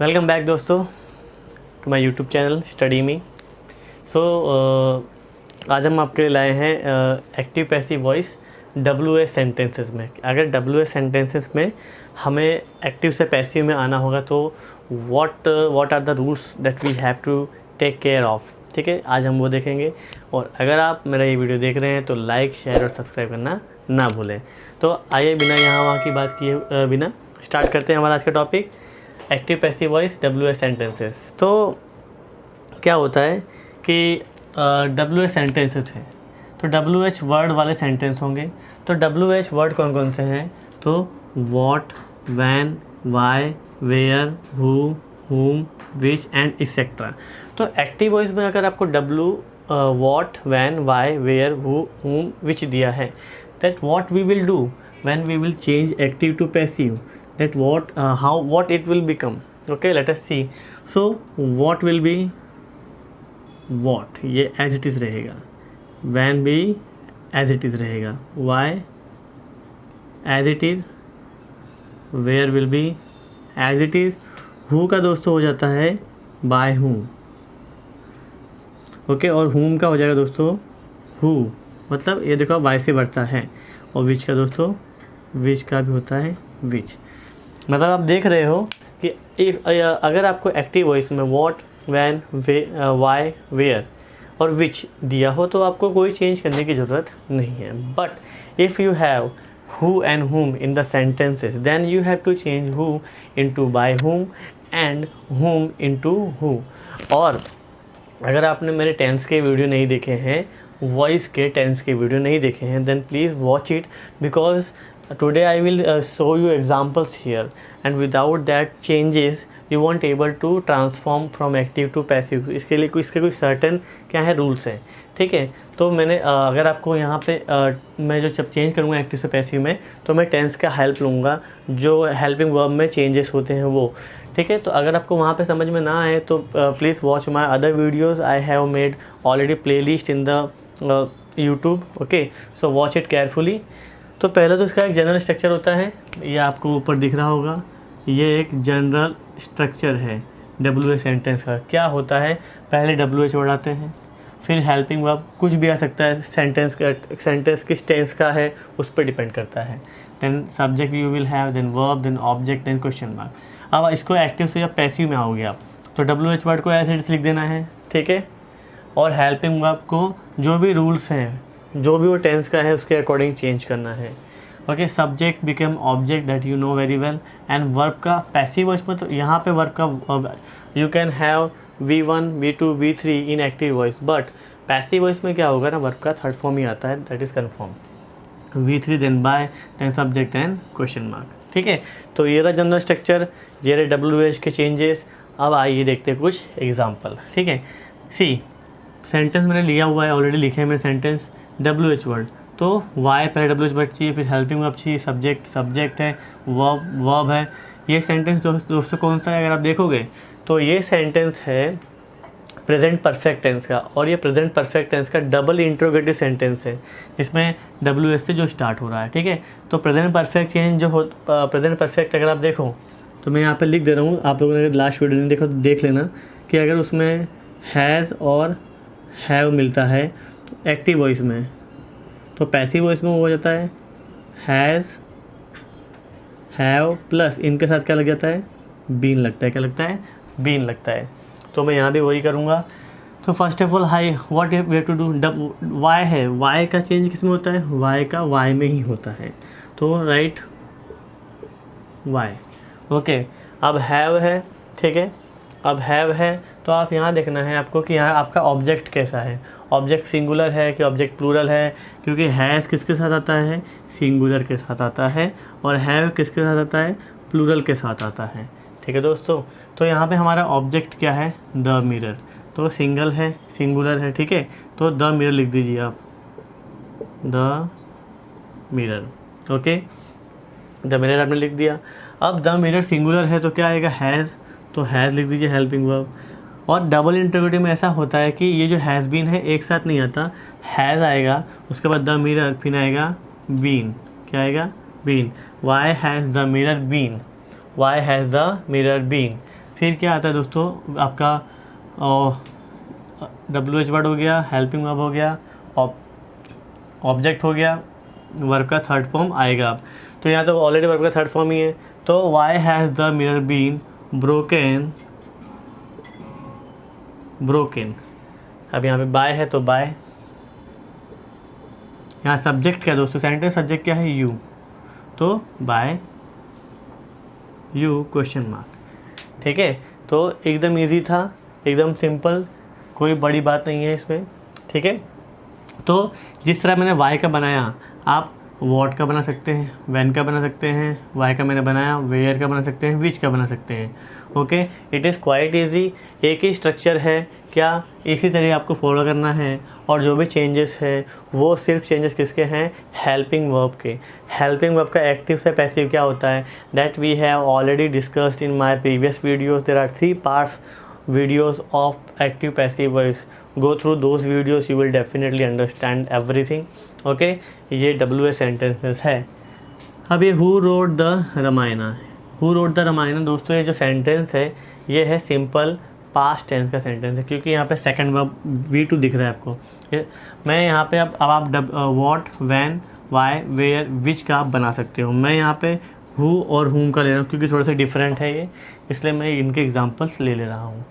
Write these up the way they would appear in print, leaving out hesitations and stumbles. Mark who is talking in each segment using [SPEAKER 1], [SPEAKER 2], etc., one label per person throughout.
[SPEAKER 1] Welcome back दोस्तों to my YouTube channel study me. So आज हम आपके लिए लाए हैं active passive voice WH sentences में। अगर WH सेंटेंसेस में हमें एक्टिव से पैसिव में आना होगा तो what are the rules that we have to take care of. ठीक है, आज हम वो देखेंगे। और अगर आप मेरा ये वीडियो देख रहे हैं तो लाइक, शेयर और सब्सक्राइब करना ना भूलें। तो आइए बिना यहाँ वहाँ की बात किए बिना स्टार्ट करते हैं हमारा आज का topic, active passive voice WH sentences. तो क्या होता है कि WH सेंटेंसेस हैं तो WH वर्ड वाले सेंटेंस होंगे। तो WH वर्ड कौन कौन से हैं? तो what, when, why, where, who, whom, which and etcetera. तो एक्टिव वॉइस में अगर आपको what, when, why, where, who, whom, which दिया है, that what we will do when we will change active to passive, that what it will become. Okay, let us see. So what will be what, ये as it is रहेगा, when भी as it is रहेगा, why as it is, where will be as it is, who का दोस्तों हो जाता है by whom. Okay, और whom का हो जाएगा दोस्तों who, मतलब ये देखो by से बढ़ता है। और which का दोस्तों which का भी होता है which। मतलब आप देख रहे हो कि अगर आपको एक्टिव वॉइस में व्हाट, व्हेन, व्हाई, वेयर और विच दिया हो तो आपको कोई चेंज करने की ज़रूरत नहीं है। But if you have who and whom in the sentences then you have to change who into by whom and whom into who. और अगर आपने मेरे टेंस के वीडियो नहीं देखे हैं, वॉइस के टेंस के वीडियो नहीं देखे हैं, then please watch it, because today I will show you examples here, and without that changes you won't able to transform from active to passive। इसके लिए इसके कुछ सर्टेन क्या है रूल्स हैं। ठीक है, तो मैंने अगर आपको यहाँ पे मैं जो जब चेंज करूँगा एक्टिव से पैसिव में तो मैं टेंस का हेल्प लूँगा, जो हेल्पिंग वर्ब में चेंजेस होते हैं वो। ठीक है, तो अगर आपको वहाँ पे समझ में ना आए तो please watch my other videos. I have made already play list in the YouTube. Okay, so watch it carefully. तो पहले तो इसका एक जनरल स्ट्रक्चर होता है, ये आपको ऊपर दिख रहा होगा, ये एक जनरल स्ट्रक्चर है WH सेंटेंस का। क्या होता है, पहले WH वर्ड आते हैं, फिर हेल्पिंग वर्ब, कुछ भी आ सकता है, सेंटेंस किस टेंस का है उस पर डिपेंड करता है। Then subject you will have, then verb, then object, then question mark. अब इसको एक्टिव से या पैसिव में आओगे आप तो WH वर्ड को ऐसे लिख देना है। ठीक है, और हेल्पिंग वर्ब को जो भी रूल्स हैं, जो भी वो टेंस का है उसके अकॉर्डिंग चेंज करना है। Okay, subject become object that you know very well. And verb का पैसिव वॉइस में तो यहाँ पे वर्ब का you can have V1, V2, V3 in active voice, but passive voice में क्या होगा ना, वर्ब का थर्ड फॉर्म ही आता है, that is confirm. V3 then by, then subject, then question mark. ठीक है, तो ये रहा जनरल स्ट्रक्चर, ये रहे WH के चेंजेस। अब आइए देखते हैं कुछ एग्जाम्पल। ठीक है, सी सेंटेंस मैंने लिया हुआ है, ऑलरेडी लिखे हैं मैंने सेंटेंस WH वर्ड। तो वाई पहले WH वर्ड चाहिए, फिर हेल्पिंग वर्ब चाहिए, सब्जेक्ट है, वर्ब है। ये सेंटेंस दोस्तों कौन सा है, अगर आप देखोगे तो ये सेंटेंस है प्रेजेंट परफेक्ट टेंस का, और ये प्रेजेंट परफेक्ट टेंस का डबल इंट्रोगेटिव सेंटेंस है जिसमें WH से जो स्टार्ट हो रहा है। ठीक है, तो प्रेजेंट परफेक्ट चेंज जो हो, प्रेजेंट परफेक्ट अगर आप देखो तो मैं यहाँ पे लिख दे रहा हूँ, आप लोगों ने अगर लास्ट वीडियो नहीं देखो तो देख लेना कि अगर उसमें हैज़ और हैव मिलता है तो एक्टिव वॉइस में, तो पैसिव वॉइस में वो हो जाता है हैज़, हैव प्लस इनके साथ क्या लग जाता है, बीन लगता है। क्या लगता है, बीन लगता है। तो मैं यहाँ भी वही करूँगा। तो first of all why what we have to do, why है, वाई का चेंज किस में होता है, वाई का वाई में ही होता है, तो राइट वाई। ओके, अब हैव है। ठीक है, अब हैव है तो आप यहाँ देखना है आपको कि यहाँ आपका ऑब्जेक्ट कैसा है, ऑब्जेक्ट सिंगुलर है कि ऑब्जेक्ट प्लूरल है, क्योंकि हैज़ किसके साथ आता है, सिंगुलर के साथ आता है, और हैव किसके साथ आता है, प्लूरल के साथ आता है। ठीक है दोस्तों, तो यहाँ पे हमारा ऑब्जेक्ट क्या है, द मिरर, तो सिंगल है, सिंगुलर है। ठीक है, तो द मिरर लिख दीजिए आप, the mirror. Okay, the mirror आपने लिख दिया। अब द मिरर सिंगुलर है तो क्या आएगा, हैज़, तो हैज़ लिख दीजिए हेल्पिंग वर्ब। और डबल इंट्रोगेटिव में ऐसा होता है कि ये जो हैज़ बीन है एक साथ नहीं आता, हैज़ आएगा, उसके बाद द मिरर, फिर आएगा बीन। क्या आएगा, been. Why has the mirror been, why has the mirror been. फिर क्या आता है दोस्तों, आपका WH वर्ड हो गया, हेल्पिंग वर्ब हो गया, ऑब्जेक्ट हो गया, वर्ब का थर्ड फॉर्म आएगा अब। तो यहाँ तो ऑलरेडी वर्ब का थर्ड फॉर्म ही है। तो why has the mirror been broken. अब यहाँ पे बाय है तो बाय। यहाँ सब्जेक्ट क्या है दोस्तों, सेंटेंस सब्जेक्ट क्या है, यू, तो बाय यू क्वेश्चन मार्क। ठीक है, तो एकदम इजी था, एकदम सिंपल, कोई बड़ी बात नहीं है इसमें। ठीक है, तो जिस तरह मैंने वाई का बनाया, आप वॉट का बना सकते हैं, वैन का बना सकते हैं, वाई का मैंने बनाया, वेयर का बना सकते हैं, विच का बना सकते हैं। Okay, it is quite easy, एक ही स्ट्रक्चर है, क्या इसी तरह आपको फॉलो करना है। और जो भी चेंजेस है वो सिर्फ चेंजेस किसके हैं, हेल्पिंग वर्ब के। हेल्पिंग वर्ब का एक्टिव से पैसिव क्या होता है, that we have already discussed in my previous videos. There are 3 parts videos of active passive voice. Go through those videos, you will definitely understand everything. Okay, ये WH sentences है। अब ये who wrote the Ramayan, who wrote the Ramayan दोस्तों, ये जो sentence है ये है सिंपल पास्ट टेंस का सेंटेंस है, क्योंकि यहाँ पे सेकंड वर्ब V2 दिख रहा है आपको। मैं यहाँ पे अब आप वॉट, वैन, वाई, वेयर, विच का आप बना सकते हो। मैं यहाँ पे हु और हुम का ले रहा हूँ क्योंकि थोड़ा सा डिफरेंट है ये, इसलिए मैं इनके एग्जांपल्स ले रहा हूँ।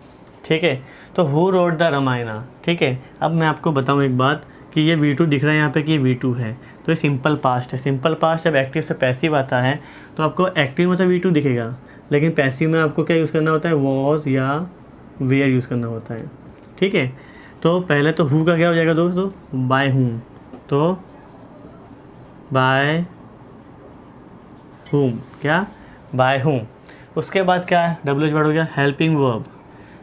[SPEAKER 1] ठीक है, तो हु रोट द रामायण। ठीक है, अब मैं आपको बताऊँ एक बात कि ये V2 दिख रहा है यहाँ पे कि V2 है, तो ये सिंपल पास्ट है। सिंपल पास्ट जब एक्टिव से पैसिव आता है तो आपको एक्टिव में तो V2 दिखेगा, लेकिन पैसिव में आपको क्या यूज़ करना होता है, वॉज या वेयर यूज़ करना होता है। ठीक है, तो पहले तो हु का क्या हो जाएगा दोस्तों, बाय हुम, तो बाय हुम, क्या, बाय हुम। उसके बाद क्या है, WH वर्ड हो गया, हेल्पिंग वर्ब।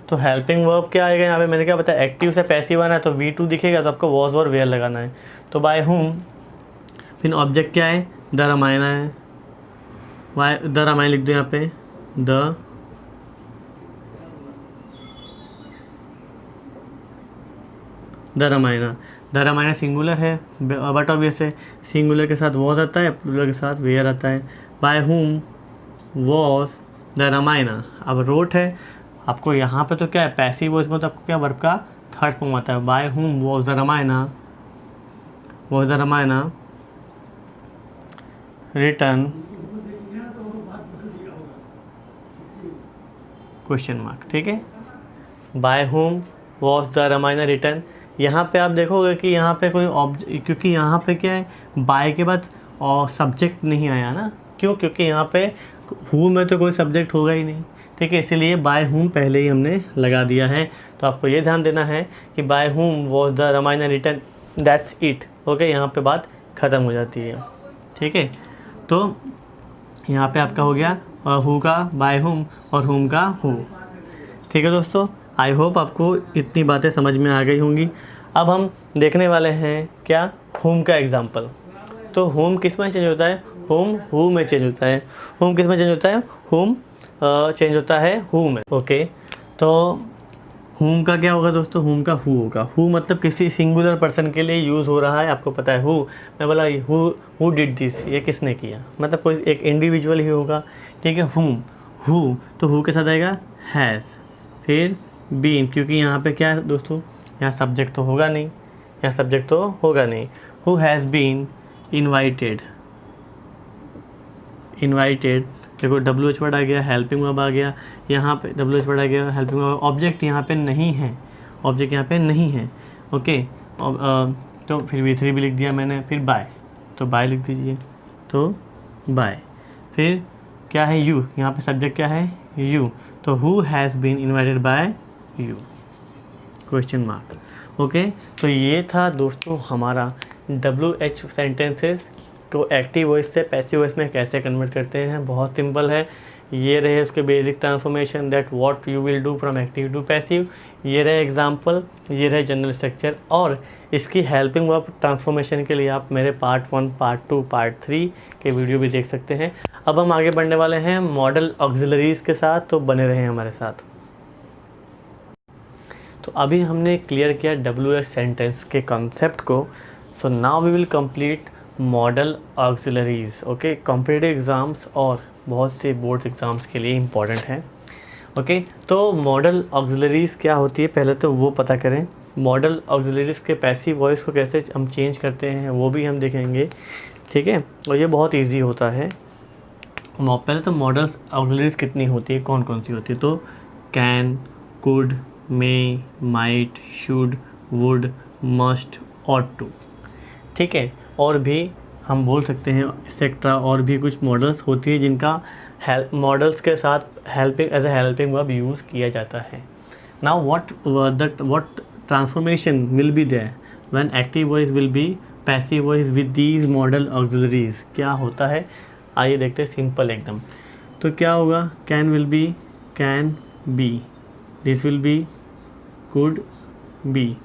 [SPEAKER 1] तो हेल्पिंग वर्ब क्या आएगा यहाँ पे, मैंने क्या बताया, एक्टिव से पैसिव आना है तो V2 दिखेगा, तो आपको वॉज और वेयर लगाना है, तो बाय हुम। फिर ऑब्जेक्ट क्या है, द रामायण है, वाई द रामायण लिख दो यहाँ पे, the Ramayana. The Ramayana singular है बट ऑब्वियस है, सिंगुलर के साथ वॉज आता है, प्लूरल के साथ वेयर आता है। By whom was the Ramayan. अब रोट है, आपको यहाँ पे तो क्या है, पैसिव वॉइस में तो आपको क्या, वर्ब का थर्ड फॉर्म आता है। By whom was the Ramayana, was the Ramayana return question mark. ठीक है, by whom was the Ramayana return. यहाँ पे आप देखोगे कि यहाँ पे कोई क्योंकि यहाँ पे क्या है, बाय के बाद और सब्जेक्ट नहीं आया ना, क्यों, क्योंकि यहाँ पे हु में तो कोई सब्जेक्ट होगा ही नहीं। ठीक है, इसीलिए बाय हुम पहले ही हमने लगा दिया है। तो आपको ये ध्यान देना है कि by whom was the Ramayana return, that's it. Okay, यहाँ पे बात ख़त्म हो जाती है। ठीक है, तो यहाँ पे आपका हो गया हु का बाय हुम और हुम का हु। ठीक है दोस्तों, आई होप आपको इतनी बातें समझ में आ गई होंगी। अब हम देखने वाले हैं क्या, हुम का एग्जाम्पल। तो हुम किस में चेंज होता है, हुम हु में चेंज होता है। हुम किस में चेंज होता है, हुम चेंज होता है हु में। ओके, तो हुम का क्या होगा दोस्तों, हुम का हु होगा। हु मतलब किसी सिंगुलर पर्सन के लिए यूज़ हो रहा है, आपको पता है। हु, मैं बोला हु डिड दिस, ये किसने किया, मतलब कोई एक इंडिविजुअल ही होगा। ठीक है, हुम हु, तो हु के साथ आएगा हैज़, फिर बीन, क्योंकि यहाँ पे क्या है दोस्तों, यहाँ सब्जेक्ट तो होगा नहीं, यहाँ सब्जेक्ट तो होगा नहीं। Who has been invited, invited, देखो WH वर्ड आ गया, हेल्पिंग वर्ब आ गया, यहाँ पे WH वर्ड आ गया, हेल्पिंग वर्ब। ऑब्जेक्ट यहाँ पे नहीं है, ऑब्जेक्ट यहाँ पे नहीं है। ओके, तो फिर V3 भी लिख दिया मैंने। फिर बाय, तो बाय लिख दीजिए, तो बाय। फिर क्या है, यू, यहाँ पे सब्जेक्ट क्या है, यू, तो who has been invited by you question mark. Okay, तो ये था दोस्तों हमारा WH सेंटेंसेस को एक्टिव वॉइस से पैसिव वॉइस में कैसे कन्वर्ट करते हैं। बहुत सिंपल है। ये रहे उसके basic transformation, that what you will do from active to passive. ये रहे एग्जांपल, ये रहे जनरल स्ट्रक्चर, और इसकी हेल्पिंग वर्ब ट्रांसफॉर्मेशन के लिए आप मेरे पार्ट 1, पार्ट 2, पार्ट 3 के वीडियो भी देख सकते हैं। अब हम आगे बढ़ने वाले हैं मॉडल ऑक्सिलरीज के साथ, तो बने रहें हमारे साथ। तो अभी हमने क्लियर किया WH सेंटेंस के कॉन्सेप्ट को। So now we will complete modal auxiliaries. Okay, competitive exams और बहुत से बोर्ड्स एग्ज़ाम्स के लिए इम्पॉर्टेंट है। ओके, तो मॉडल ऑक्सिलरीज क्या होती है पहले तो वो पता करें। मॉडल ऑक्सिलरीज के पैसिव वॉइस को कैसे हम चेंज करते हैं वो भी हम देखेंगे, ठीक है। और ये बहुत इजी होता है। पहले तो मॉडल ऑक्सिलरीज कितनी होती है, कौन कौन सी होती है, तो can, could, may, might, should, would, must, ought to, ठीक है। और भी हम बोल सकते हैं एक्सेट्रा, और भी कुछ मॉडल्स होती है जिनका मॉडल्स के साथ helping as a helping verb use किया जाता है। Now what transformation will be there when active voice will be passive voice with these modal auxiliaries, क्या होता है आइए देखते हैं, सिंपल एकदम। तो क्या होगा, can will be can be, this will be could be,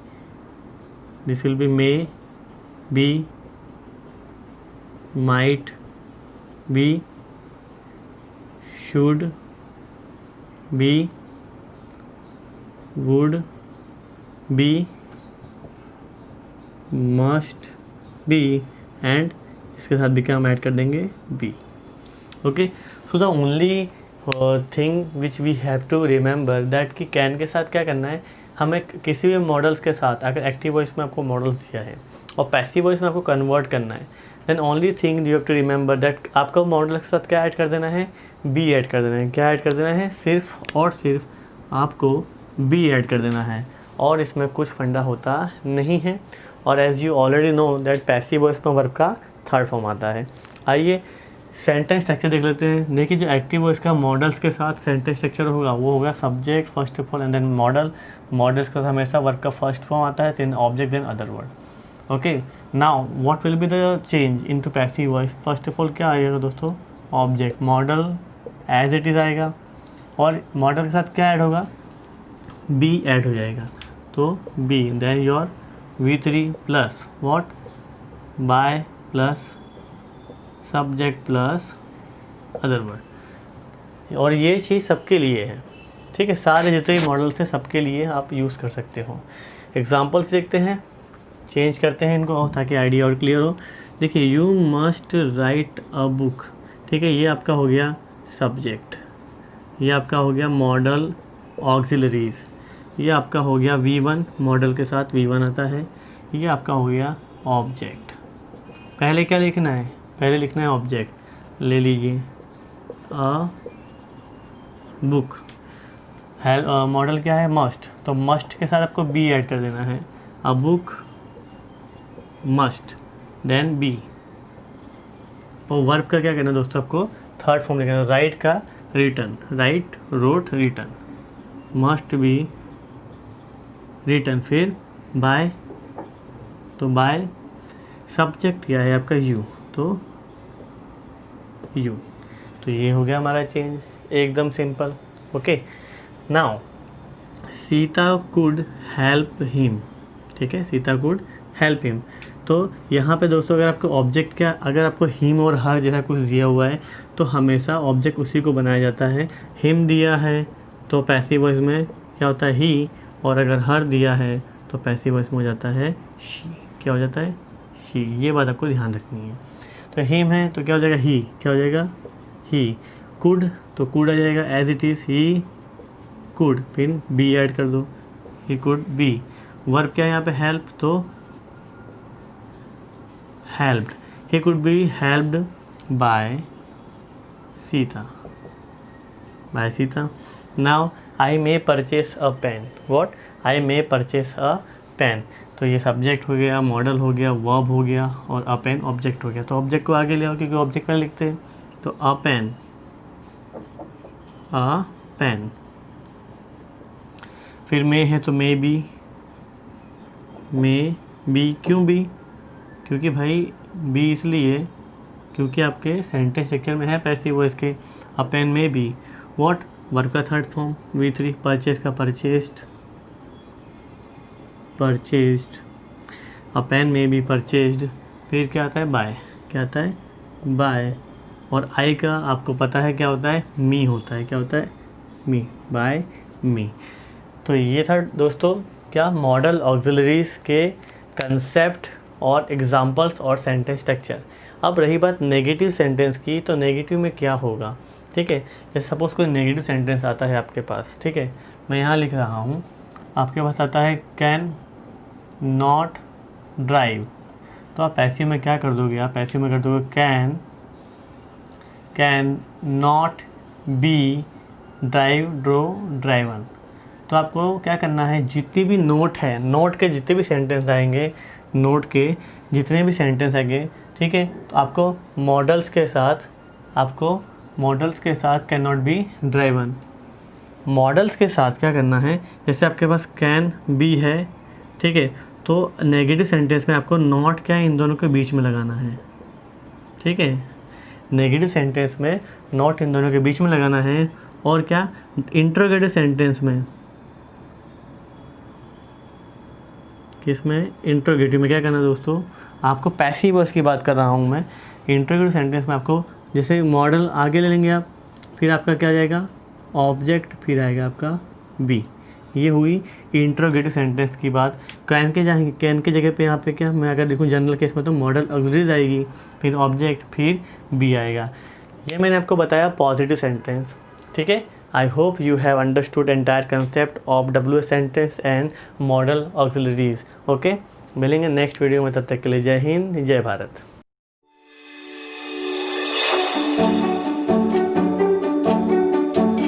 [SPEAKER 1] this will be may be, might be, should be, would be, must be, and इसके साथ भी क्या हम ऐड कर देंगे, be। Okay, so the only thing which we have to remember that कि can के साथ क्या करना है, हमें किसी भी मॉडल्स के साथ, अगर एक्टिव वॉइस में आपको मॉडल्स दिया है और पैसिव वॉइस में आपको कन्वर्ट करना है, then only thing you have to remember that आपको मॉडल के साथ क्या ऐड कर देना है, बी ऐड कर देना है। क्या ऐड कर देना है, सिर्फ और सिर्फ आपको बी ऐड कर देना है, और इसमें कुछ फंडा होता नहीं है। और as you already know that passive voice में वर्ब का थर्ड फॉर्म आता है। आइए सेंटेंस स्ट्रक्चर देख लेते हैं। देखिए जो एक्टिव वॉइस का मॉडल्स के साथ सेंटेंस स्ट्रक्चर होगा वो होगा subject first of all and then model. Models के साथ हमेशा वर्ब का फर्स्ट फॉर्म आता है, then object, then other word. Okay, now what will be the change into passive voice. First of all क्या आएगा दोस्तों, object, model as it is आएगा, और मॉडल के साथ क्या ऐड होगा, बी ऐड हो जाएगा, तो B, then your V3 plus what, by plus subject plus other word. और ये चीज़ सबके लिए है, ठीक है, सारे जितने भी मॉडल्स हैं सबके लिए आप यूज़ कर सकते हो। एग्जाम्पल्स देखते हैं, चेंज करते हैं इनको ताकि आइडिया और क्लियर हो। देखिए, you must write a book, ठीक है, ये आपका हो गया सब्जेक्ट, ये आपका हो गया मॉडल ऑक्सिलरीज, ये आपका हो गया V1, मॉडल के साथ V1 आता है, ये आपका हो गया ऑब्जेक्ट। पहले क्या लिखना है, पहले लिखना है ऑब्जेक्ट, ले लीजिए अ बुक, मॉडल क्या है, मस्ट, तो मस्ट के साथ आपको बी ऐड कर देना है, a book must, then be. और वर्ब का क्या करना है दोस्तों, आपको थर्ड फॉर्म लिखना है, राइट का written, write, wrote, written, must be written, फिर बाय, तो बाय, सब्जेक्ट क्या है आपका यू, तो यू। तो ये हो गया हमारा चेंज, एकदम simple. Okay, now Sita could help him, ठीक है, सीता कुड हेल्प हिम। तो यहाँ पे दोस्तों अगर आपको ऑब्जेक्ट क्या, अगर आपको हिम और हर जैसा कुछ दिया हुआ है तो हमेशा ऑब्जेक्ट उसी को बनाया जाता है। हिम दिया है तो पैसिव वॉइस में क्या होता है, ही, और अगर हर दिया है तो पैसिव वॉइस में हो जाता है शी। क्या हो जाता है, शी। ये बात आपको ध्यान रखनी है। तो हिम है तो क्या हो जाएगा, ही, क्या हो जाएगा, ही। कुड, तो कुड आ जाएगा as it is, he could, फिर बी ऐड कर दो, ही कुड बी। वर्ब क्या है यहाँ पे, हेल्प, तो helped, he could be helped by Sita, by Sita. Now I may purchase a pen, what, I may purchase a pen. तो ये सब्जेक्ट हो गया, मॉडल हो गया, वर्ब हो गया, और अ पेन ऑब्जेक्ट हो गया। तो ऑब्जेक्ट को आगे ले आओ क्योंकि ऑब्जेक्ट में लिखते हैं, तो अ पेन, अ पेन। फिर मे है तो मे बी, मे बी, क्यों बी, क्योंकि भाई बी इसलिए क्योंकि आपके सेंटेंस स्ट्रक्चर में है पैसिव वॉइस के। A pen may be what, verb का थर्ड फॉर्म V3, परचेज का purchased, purchased, a pen may be purchased. फिर क्या आता है, बाय, क्या आता है, बाय। और आई का आपको पता है क्या होता है, मी होता है, क्या होता है, मी, बाय मी। तो ये था दोस्तों क्या, मॉडल ऑक्सिलरीज के कंसेप्ट और एग्जांपल्स और सेंटेंस स्ट्रक्चर। अब रही बात नेगेटिव सेंटेंस की, तो नेगेटिव में क्या होगा, ठीक है। जैसे सपोज़ कोई नेगेटिव सेंटेंस आता है आपके पास, ठीक है, मैं यहाँ लिख रहा हूँ, आपके पास आता है कैन नॉट ड्राइव, तो आप पैसिव में क्या कर दोगे, आप पैसिव में कर दोगे कैन नॉट बी ड्राइवन। तो आपको क्या करना है, जितनी भी नोट है, नोट के जितने भी सेंटेंस आएंगे, नोट के जितने भी सेंटेंस आएंगे, ठीक है, तो आपको मॉडल्स के साथ can not be driven, models के साथ क्या करना है, जैसे आपके पास कैन बी है, ठीक है, तो नेगेटिव सेंटेंस में आपको नॉट क्या है, इन दोनों के बीच में लगाना है, ठीक है, नेगेटिव सेंटेंस में नॉट इन दोनों के बीच में लगाना है। और क्या, इंट्रोगेटिव सेंटेंस में, किसमें, इंट्रोगेटिव में क्या करना है दोस्तों, आपको पैसिव वॉइस की बात कर रहा हूँ मैं। इंट्रोगेटिव सेंटेंस में आपको जैसे मॉडल आगे ले लेंगे आप, फिर आपका क्या जाएगा, ऑब्जेक्ट, फिर आएगा आपका बी। ये हुई इंट्रोगेटिव सेंटेंस की बात। कैन के जगह पे यहाँ पे क्या, मैं अगर देखूँ जनरल केस में तो मॉडल ऑक्सिलरीज आएगी, फिर ऑब्जेक्ट, फिर बी आएगा। ये मैंने आपको बताया पॉजिटिव सेंटेंस, ठीक है। I hope you have understood entire concept of WH sentence and model auxiliaries. Okay, मिलेंगे नेक्स्ट वीडियो में, तब तक के लिए जय हिंद, जय भारत।